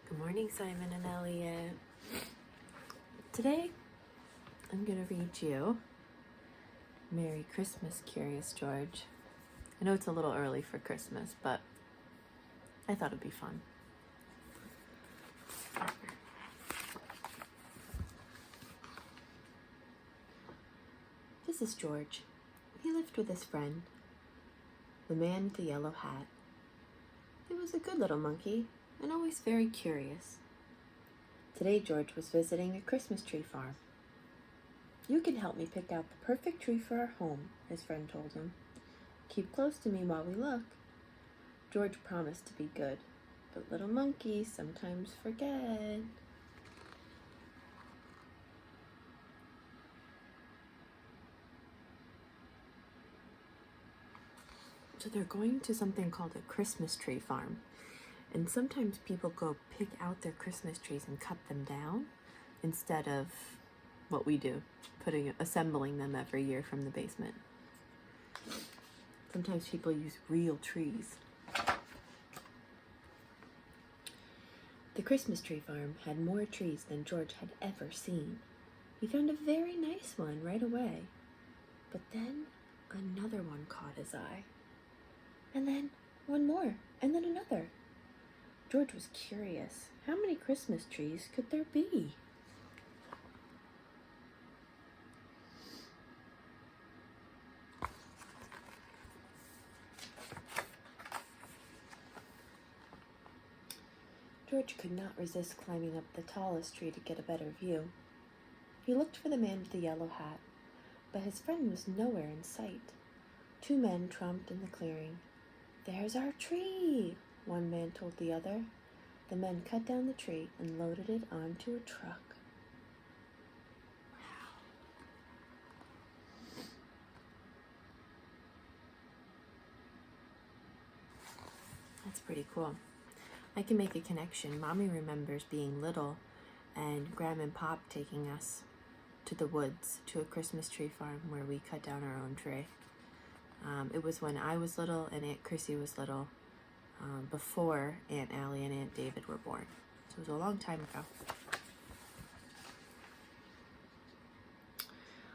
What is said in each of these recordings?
Good morning, Simon and Elliot. Today, I'm going to read you Merry Christmas, Curious George. I know it's a little early for Christmas, but I thought it'd be fun. This is George. He lived with his friend, the man with the yellow hat. He was a good little monkey and always very curious. Today, George was visiting a Christmas tree farm. "You can help me pick out the perfect tree for our home," his friend told him. "Keep close to me while we look." George promised to be good, but little monkeys sometimes forget. So they're going to something called a Christmas tree farm. And sometimes people go pick out their Christmas trees and cut them down instead of what we do, assembling them every year from the basement. Sometimes people use real trees. The Christmas tree farm had more trees than George had ever seen. He found a very nice one right away. But then another one caught his eye. And then one more, and then another. George was curious. How many Christmas trees could there be? George could not resist climbing up the tallest tree to get a better view. He looked for the man with the yellow hat, but his friend was nowhere in sight. Two men tromped in the clearing. "There's our tree," one man told the other. The men cut down the tree and loaded it onto a truck. Wow. That's pretty cool. I can make a connection. Mommy remembers being little and Grandma and Pop taking us to the woods to a Christmas tree farm where we cut down our own tree. It was when I was little and Aunt Chrissy was little, before Aunt Allie and Aunt David were born. So it was a long time ago.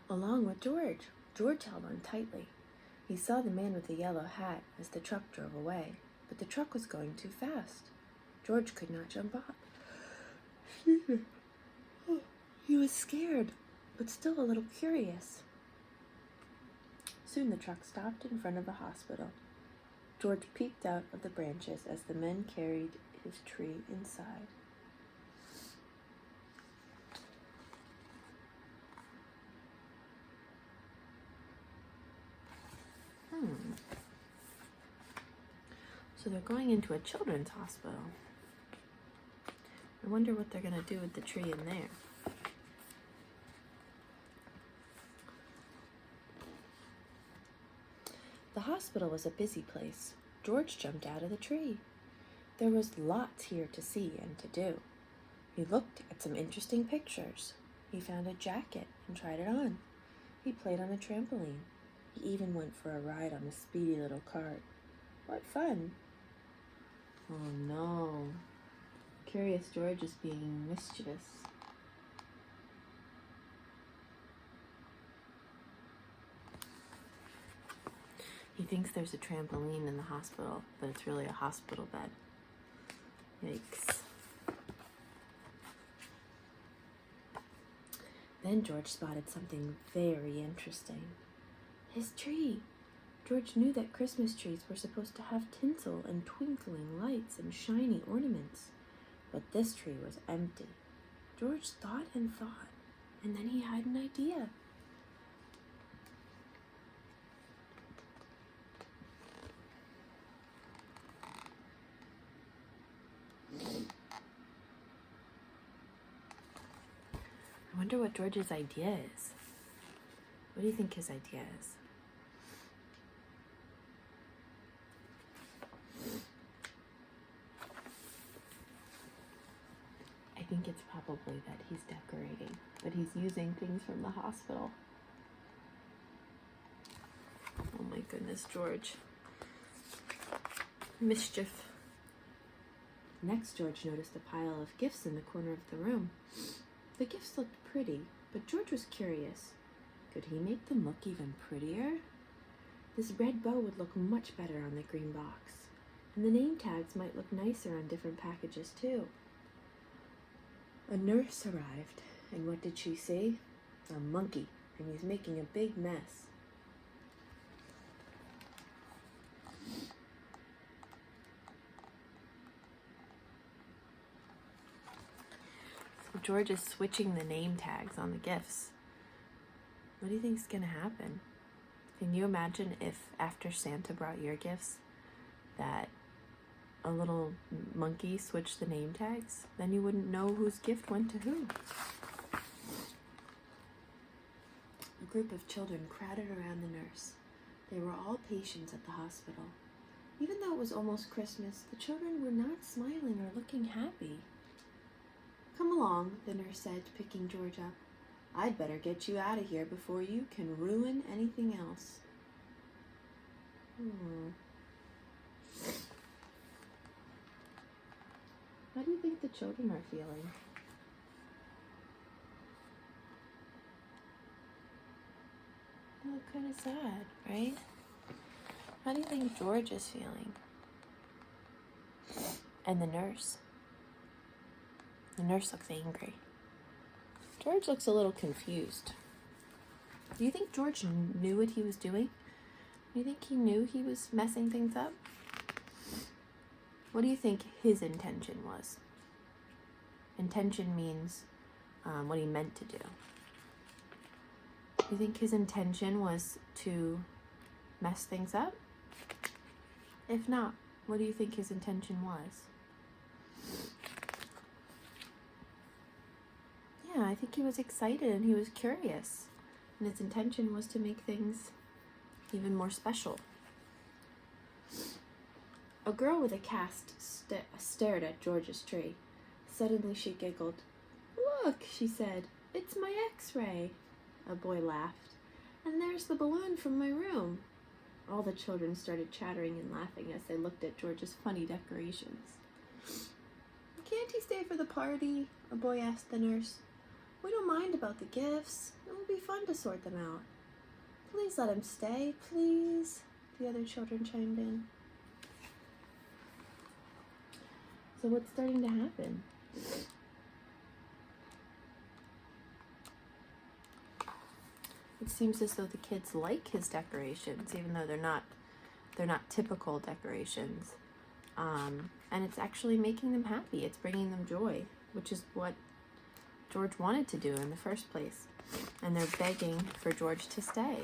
Along with George. George held on tightly. He saw the man with the yellow hat as the truck drove away, but the truck was going too fast. George could not jump off. He was scared, but still a little curious. Soon the truck stopped in front of a hospital. George peeked out of the branches as the men carried his tree inside. So they're going into a children's hospital. I wonder what they're going to do with the tree in there. The hospital was a busy place. George jumped out of the tree. There was lots here to see and to do. He looked at some interesting pictures. He found a jacket and tried it on. He played on a trampoline. He even went for a ride on a speedy little cart. What fun! Oh no. Curious George is being mischievous. He thinks there's a trampoline in the hospital, but it's really a hospital bed. Yikes. Then George spotted something very interesting. His tree. George knew that Christmas trees were supposed to have tinsel and twinkling lights and shiny ornaments, but this tree was empty. George thought and thought, and then he had an idea. I wonder what George's idea is. What do you think his idea is? I think it's probably that he's decorating, but he's using things from the hospital. Oh my goodness, George. Mischief. Next, George noticed a pile of gifts in the corner of the room. The gifts looked pretty, but George was curious. Could he make them look even prettier? This red bow would look much better on the green box, and the name tags might look nicer on different packages too. A nurse arrived, and what did she see? A monkey, and he's making a big mess. So George is switching the name tags on the gifts. What do you think's gonna happen? Can you imagine if after Santa brought your gifts that a little monkey switched the name tags? Then you wouldn't know whose gift went to who. A group of children crowded around the nurse. They were all patients at the hospital. Even though it was almost Christmas, the children were not smiling or looking happy. Come along, the nurse said, picking George up. I'd better get you out of here before you can ruin anything else. How do you think the children are feeling? They look kind of sad, right? How do you think George is feeling? And the nurse? The nurse looks angry. George looks a little confused. Do you think George knew what he was doing? Do you think he knew he was messing things up? What do you think his intention was? Intention means what he meant to do. Do you think his intention was to mess things up? If not, what do you think his intention was? Yeah, I think he was excited and he was curious. And his intention was to make things even more special. A girl with a cast stared at George's tree. Suddenly she giggled. Look, she said, it's my X-ray. A boy laughed. And there's the balloon from my room. All the children started chattering and laughing as they looked at George's funny decorations. Can't he stay for the party? A boy asked the nurse. We don't mind about the gifts. It will be fun to sort them out. Please let him stay, please, the other children chimed in. So what's starting to happen? It seems as though the kids like his decorations, even though they're not typical decorations. And it's actually making them happy. It's bringing them joy, which is what George wanted to do in the first place. And they're begging for George to stay.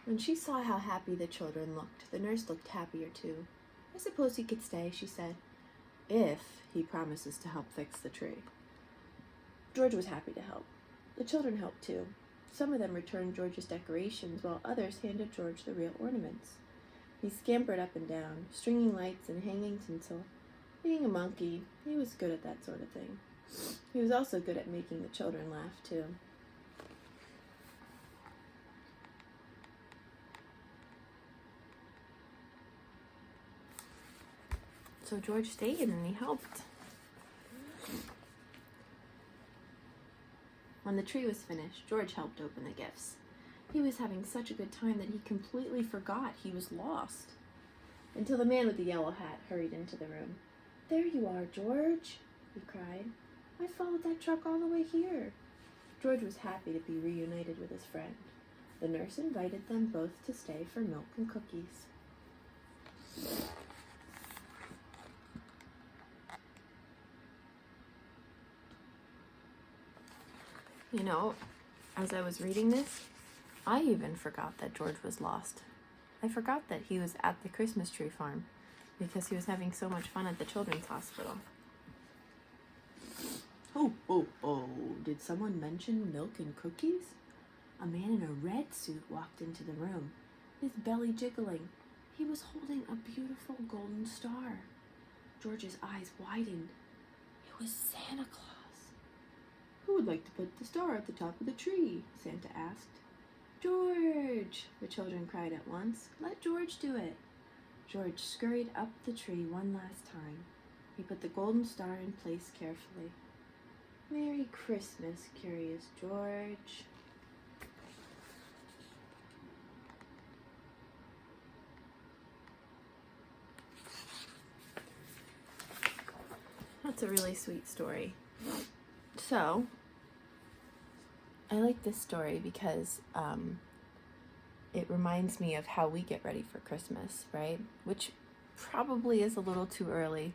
When she saw how happy the children looked, the nurse looked happier too. I suppose he could stay, she said, if he promises to help fix the tree. George was happy to help. The children helped too. Some of them returned George's decorations, while others handed George the real ornaments. He scampered up and down, stringing lights and hanging tinsel. Being a monkey, he was good at that sort of thing. He was also good at making the children laugh too. So George stayed and he helped. When the tree was finished, George helped open the gifts. He was having such a good time that he completely forgot he was lost. Until the man with the yellow hat hurried into the room. There you are, George, he cried. I followed that truck all the way here. George was happy to be reunited with his friend. The nurse invited them both to stay for milk and cookies. You know, as I was reading this, I even forgot that George was lost. I forgot that he was at the Christmas tree farm because he was having so much fun at the children's hospital. Oh, did someone mention milk and cookies? A man in a red suit walked into the room, his belly jiggling. He was holding a beautiful golden star. George's eyes widened. It was Santa Claus. Who would like to put the star at the top of the tree? Santa asked. George, the children cried at once. Let George do it. George scurried up the tree one last time. He put the golden star in place carefully. Merry Christmas, Curious George. That's a really sweet story. So, I like this story because it reminds me of how we get ready for Christmas, right? Which probably is a little too early,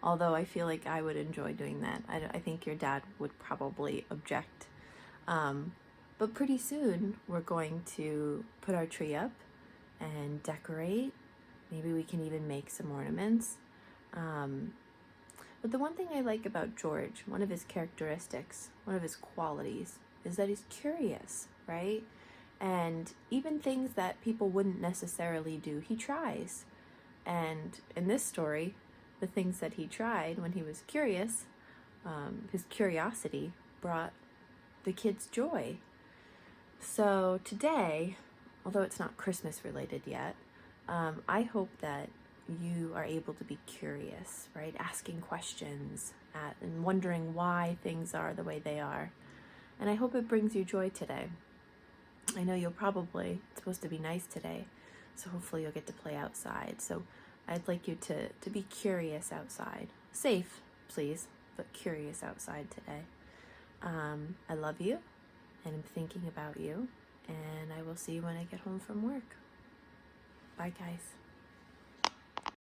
although I feel like I would enjoy doing that. I think your dad would probably object. But pretty soon we're going to put our tree up and decorate. Maybe we can even make some ornaments. But the one thing I like about George, one of his characteristics, one of his qualities, is that he's curious, right? And even things that people wouldn't necessarily do, he tries. And in this story, the things that he tried when he was curious, his curiosity brought the kids joy. So today, although it's not Christmas related yet, I hope that you are able to be curious, right? Asking questions and wondering why things are the way they are. And I hope it brings you joy today. I know it's supposed to be nice today, so hopefully you'll get to play outside. So I'd like you to be curious outside. Safe, please, but curious outside today. I love you, and I'm thinking about you, and I will see you when I get home from work. Bye, guys.